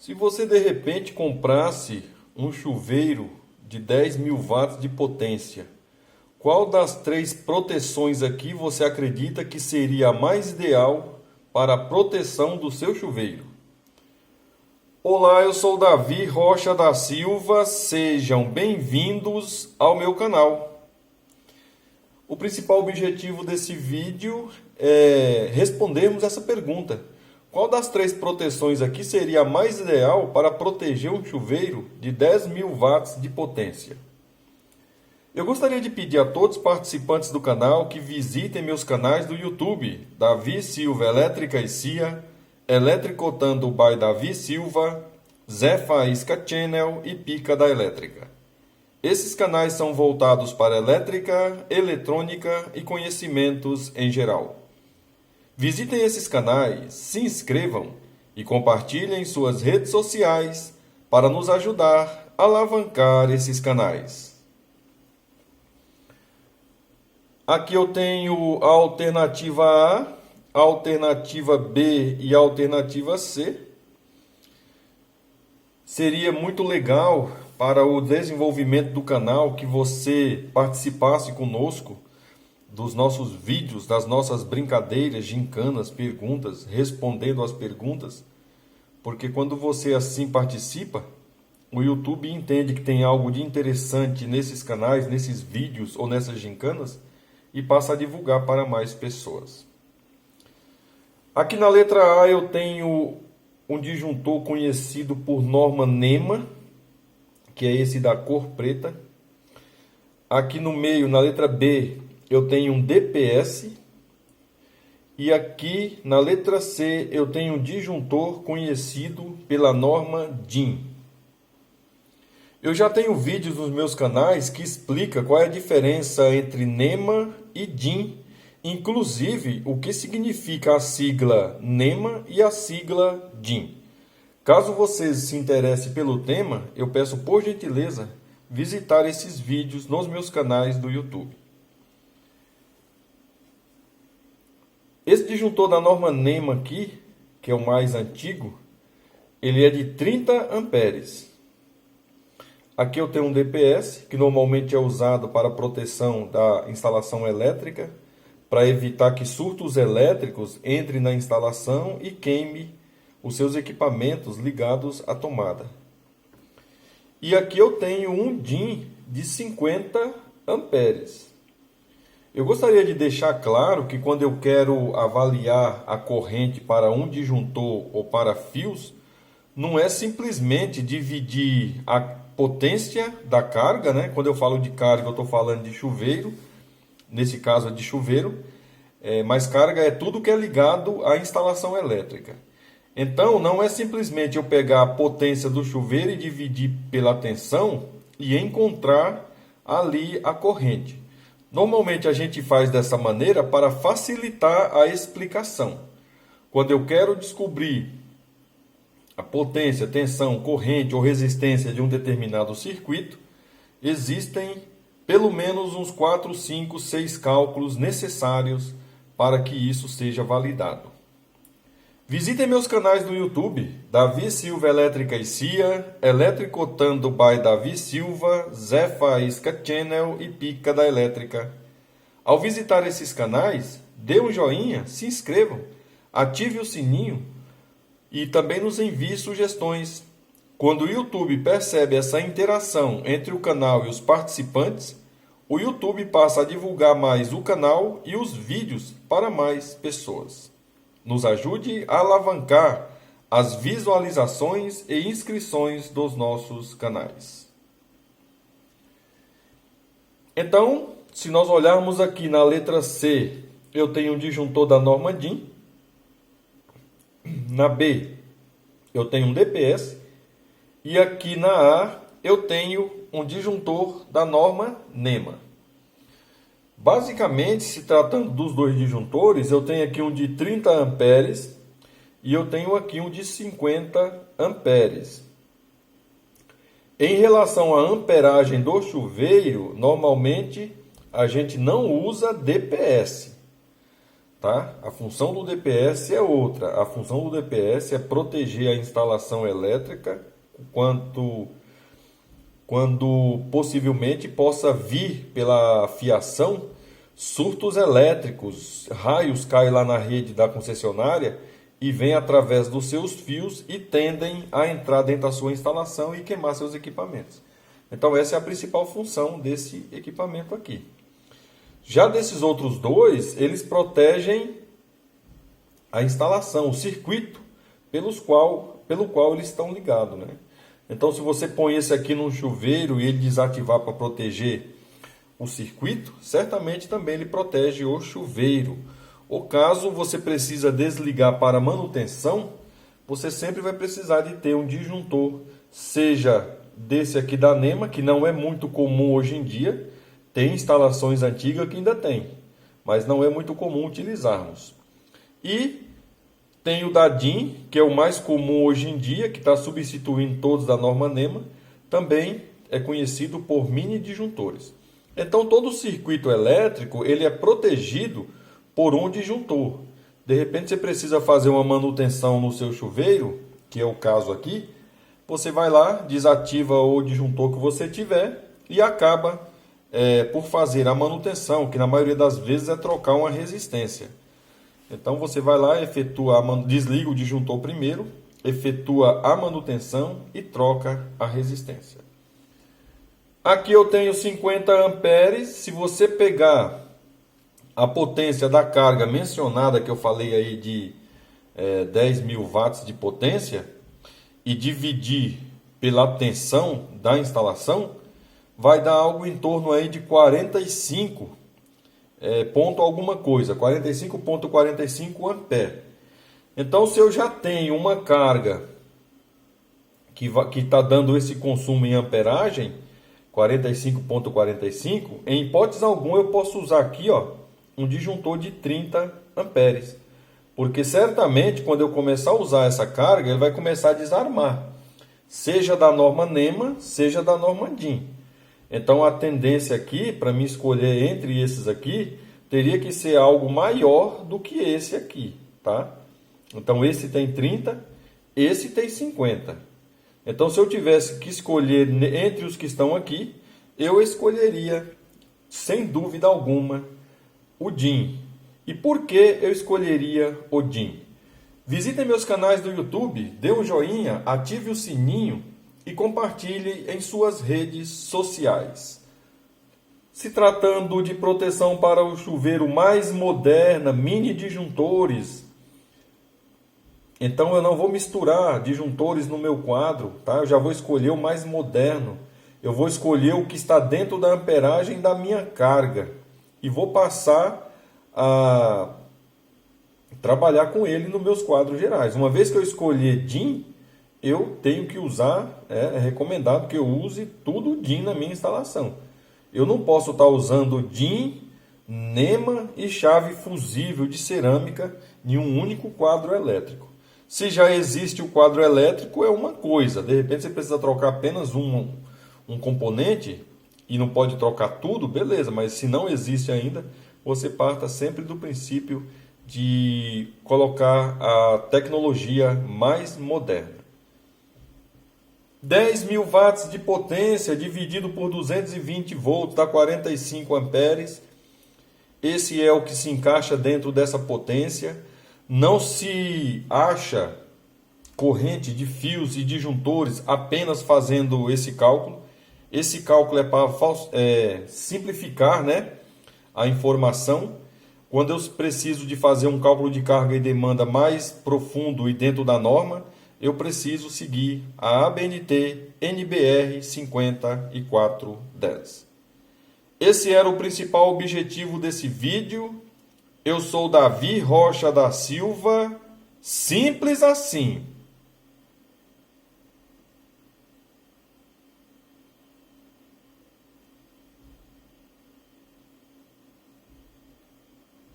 Se você de repente comprasse um chuveiro de 10.000 watts de potência, qual das três proteções aqui você acredita que seria a mais ideal para a proteção do seu chuveiro? Olá, eu sou Davi Rocha da Silva, sejam bem-vindos ao meu canal. O principal objetivo desse vídeo é respondermos essa pergunta. Qual das três proteções aqui seria a mais ideal para proteger um chuveiro de 10.000 watts de potência? Eu gostaria de pedir a todos os participantes do canal que visitem meus canais do YouTube, Davi Silva Elétrica e CIA, Eletricotando by Davi Silva, Zé Faísca Channel e Pica da Elétrica. Esses canais são voltados para elétrica, eletrônica e conhecimentos em geral. Visitem esses canais, se inscrevam e compartilhem em suas redes sociais para nos ajudar a alavancar esses canais. Aqui eu tenho a alternativa A, a alternativa B e a alternativa C. Seria muito legal para o desenvolvimento do canal que você participasse conosco dos nossos vídeos, das nossas brincadeiras, gincanas, perguntas, respondendo às perguntas, porque quando você assim participa, o YouTube entende que tem algo de interessante nesses canais, nesses vídeos ou nessas gincanas e passa a divulgar para mais pessoas. Aqui na letra A eu tenho um disjuntor conhecido por norma NEMA, que é esse da cor preta. Aqui no meio, na letra B, eu tenho um DPS. E aqui na letra C, eu tenho um disjuntor conhecido pela norma DIN. Eu já tenho vídeos nos meus canais que explica qual é a diferença entre NEMA e DIN, inclusive o que significa a sigla NEMA e a sigla DIN. Caso você se interesse pelo tema, eu peço por gentileza visitar esses vídeos nos meus canais do YouTube. Esse disjuntor da norma NEMA aqui, que é o mais antigo, ele é de 30 amperes. Aqui eu tenho um DPS, que normalmente é usado para proteção da instalação elétrica, para evitar que surtos elétricos entrem na instalação e queime os seus equipamentos ligados à tomada. E aqui eu tenho um DIN de 50 amperes. Eu gostaria de deixar claro que quando eu quero avaliar a corrente para um disjuntor ou para fios, não é simplesmente dividir a potência da carga, né? Quando eu falo de carga, eu estou falando de chuveiro, nesse caso é de chuveiro, mas carga é tudo que é ligado à instalação elétrica. Então, não é simplesmente eu pegar a potência do chuveiro e dividir pela tensão e encontrar ali a corrente. Normalmente a gente faz dessa maneira para facilitar a explicação. Quando eu quero descobrir a potência, tensão, corrente ou resistência de um determinado circuito, existem pelo menos uns 4, 5, 6 cálculos necessários para que isso seja validado. Visitem meus canais do YouTube, Davi Silva Elétrica e CIA, Eletricotando by Davi Silva, Zé Faísca Channel e Pica da Elétrica. Ao visitar esses canais, dê um joinha, se inscrevam, ative o sininho e também nos envie sugestões. Quando o YouTube percebe essa interação entre o canal e os participantes, o YouTube passa a divulgar mais o canal e os vídeos para mais pessoas. Nos ajude a alavancar as visualizações e inscrições dos nossos canais. Então, se nós olharmos aqui na letra C, eu tenho um disjuntor da norma DIN. Na B, eu tenho um DPS. E aqui na A, eu tenho um disjuntor da norma NEMA. Basicamente, se tratando dos dois disjuntores, eu tenho aqui um de 30 amperes e eu tenho aqui um de 50 amperes. Em relação à amperagem do chuveiro, normalmente a gente não usa DPS. tá? A função do DPS é outra. A função do DPS é proteger a instalação elétrica quando possivelmente possa vir pela fiação surtos elétricos, raios caem lá na rede da concessionária e vêm através dos seus fios e tendem a entrar dentro da sua instalação e queimar seus equipamentos. Então essa é a principal função desse equipamento aqui. Já desses outros dois, eles protegem a instalação, o circuito pelo qual eles estão ligados, né? Então, se você põe esse aqui num chuveiro e ele desativar para proteger o circuito, certamente também ele protege o chuveiro. Ou caso você precisa desligar para manutenção, você sempre vai precisar de ter um disjuntor, seja desse aqui da NEMA, que não é muito comum hoje em dia, tem instalações antigas que ainda tem, mas não é muito comum utilizarmos. E tem o da DIN, que é o mais comum hoje em dia, que está substituindo todos da norma NEMA, também é conhecido por mini disjuntores. Então todo o circuito elétrico ele é protegido por um disjuntor. De repente você precisa fazer uma manutenção no seu chuveiro, que é o caso aqui, você vai lá, desativa o disjuntor que você tiver e acaba por fazer a manutenção, que na maioria das vezes é trocar uma resistência. Então você vai lá, desliga o disjuntor primeiro, efetua a manutenção e troca a resistência. Aqui eu tenho 50 amperes. Se você pegar a potência da carga mencionada, que eu falei aí de 10.000 watts de potência, e dividir pela tensão da instalação, vai dar algo em torno aí de 45 ponto alguma coisa, 45,45 ampere. Então, se eu já tenho uma carga que está dando esse consumo em amperagem, 45,45, em hipótese alguma eu posso usar aqui um disjuntor de 30 amperes. Porque certamente quando eu começar a usar essa carga, ele vai começar a desarmar, seja da norma NEMA, seja da norma DIN. Então a tendência aqui, para mim escolher entre esses aqui, teria que ser algo maior do que esse aqui, tá? Então esse tem 30, esse tem 50. Então se eu tivesse que escolher entre os que estão aqui, eu escolheria, sem dúvida alguma, o DIN. E por que eu escolheria o DIN? Visitem meus canais do YouTube, dê um joinha, ative o sininho e compartilhe em suas redes sociais. Se tratando de proteção para o chuveiro mais moderna, mini disjuntores, então eu não vou misturar disjuntores no meu quadro, tá? Eu já vou escolher o mais moderno. Eu vou escolher o que está dentro da amperagem da minha carga e vou passar a trabalhar com ele nos meus quadros gerais. Uma vez que eu escolher DIN, eu tenho que usar, é recomendado que eu use tudo DIN na minha instalação. Eu não posso estar usando DIN, NEMA e chave fusível de cerâmica em um único quadro elétrico. Se já existe o quadro elétrico é uma coisa, de repente você precisa trocar apenas um componente e não pode trocar tudo, beleza, mas se não existe ainda, você parta sempre do princípio de colocar a tecnologia mais moderna. 10.000 watts de potência dividido por 220 volts dá 45 amperes. Esse é o que se encaixa dentro dessa potência. Não se acha corrente de fios e disjuntores apenas fazendo esse cálculo. Esse cálculo é para simplificar, né, a informação. Quando eu preciso de fazer um cálculo de carga e demanda mais profundo e dentro da norma, eu preciso seguir a ABNT NBR 5410. Esse era o principal objetivo desse vídeo. Eu sou Davi Rocha da Silva. Simples assim.